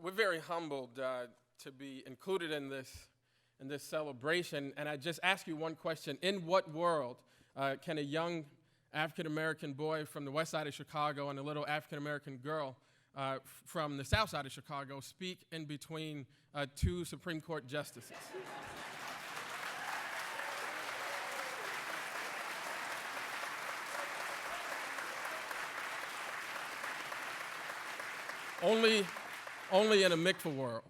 We're very humbled to be included in this celebration, and I just ask you one question: in what world can a young African American boy from the west side of Chicago and a little African American girl from the south side of Chicago speak in between two Supreme Court justices? Only in a Mikva world.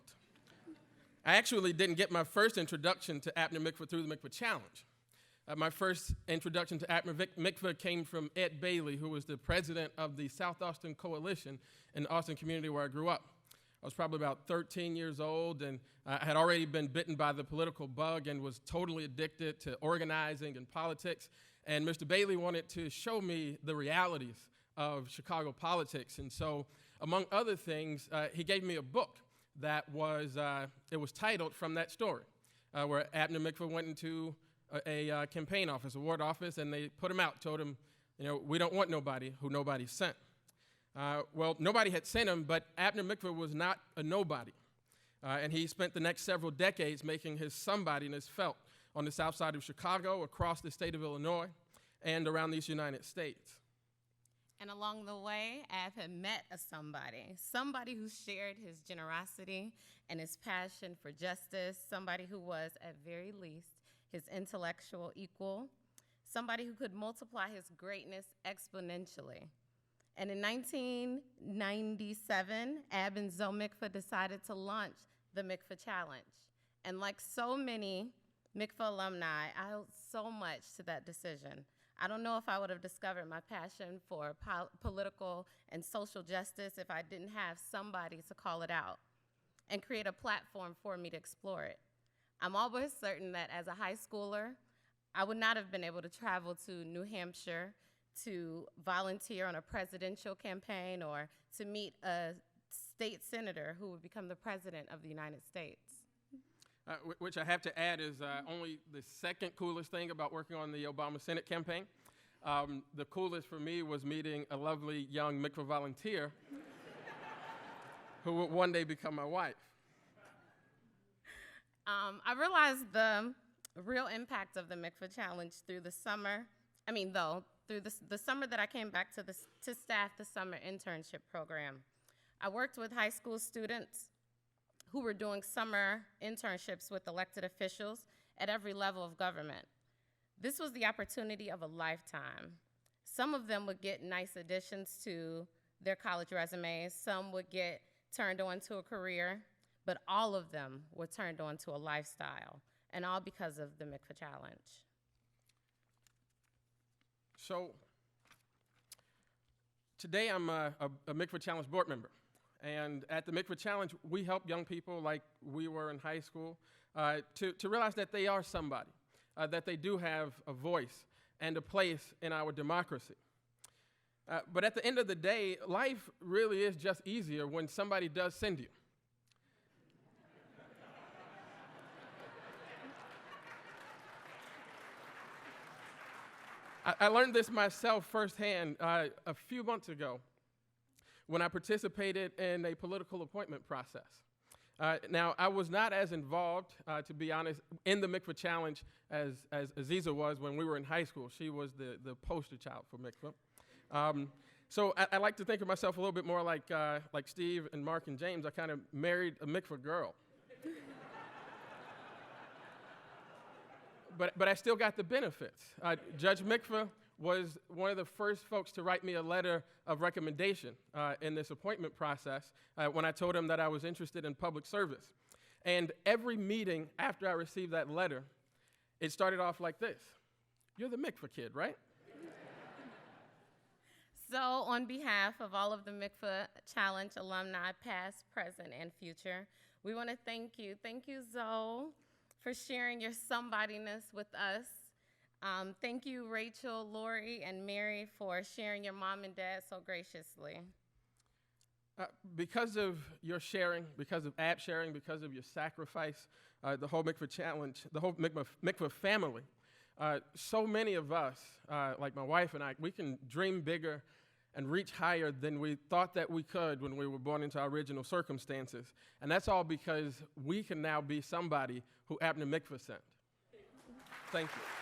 I actually didn't get my first introduction to Abner Mikva through the Mikva Challenge. My first introduction to Abner Mikva came from Ed Bailey, who was the president of the South Austin Coalition in the Austin community where I grew up. I was probably about 13 years old, and I had already been bitten by the political bug and was totally addicted to organizing and politics. And Mr. Bailey wanted to show me the realities of Chicago politics. And so, among other things, he gave me a book that was titled From That Story, where Abner Mikva went into a campaign office, a ward office, and they put him out, told him, we don't want nobody who nobody sent. Well, nobody had sent him, but Abner Mikva was not a nobody. And he spent the next several decades making his somebodyness felt on the south side of Chicago, across the state of Illinois, and around these United States. And along the way, Ab had met somebody who shared his generosity and his passion for justice, somebody who was, at very least, his intellectual equal, somebody who could multiply his greatness exponentially. And in 1997, Ab and Zoe Mikva decided to launch the Mikva Challenge. And like so many Mikva alumni, I owe so much to that decision. I don't know if I would have discovered my passion for political and social justice if I didn't have somebody to call it out and create a platform for me to explore it. I'm almost certain that as a high schooler, I would not have been able to travel to New Hampshire to volunteer on a presidential campaign or to meet a state senator who would become the president of the United States. Which I have to add is only the second coolest thing about working on the Obama Senate campaign. The coolest for me was meeting a lovely young Mikva volunteer who would one day become my wife. I realized the real impact of the Mikva Challenge through the summer. Through the summer that I came back to staff the summer internship program. I worked with high school students who were doing summer internships with elected officials at every level of government. This was the opportunity of a lifetime. Some of them would get nice additions to their college resumes, some would get turned on to a career, but all of them were turned on to a lifestyle, and all because of the Mikva Challenge. So today I'm a Mikva Challenge board member. And at the Mikva Challenge, we help young people like we were in high school to realize that they are somebody, that they do have a voice and a place in our democracy. But at the end of the day, life really is just easier when somebody does send you. I learned this myself firsthand a few months ago when I participated in a political appointment process. Now, I was not as involved, to be honest, in the Mikva Challenge as Aziza was when we were in high school. She was the poster child for Mikva. So I like to think of myself a little bit more like Steve and Mark and James. I kind of married a Mikva girl. But I still got the benefits. Judge Mikva was one of the first folks to write me a letter of recommendation in this appointment process when I told him that I was interested in public service. And every meeting after I received that letter, it started off like this: "You're the Mikva kid, right?" So on behalf of all of the Mikva Challenge alumni, past, present, and future, we want to thank you. Thank you, Zoe, for sharing your somebodyness with us. Thank you, Rachel, Lori, and Mary, for sharing your mom and dad so graciously. Because of your sharing, because of Ab sharing, because of your sacrifice, the whole Mikva Challenge, the whole Mikva family, so many of us, like my wife and I, we can dream bigger and reach higher than we thought that we could when we were born into our original circumstances. And that's all because we can now be somebody who Abner Mikva sent. Thank you.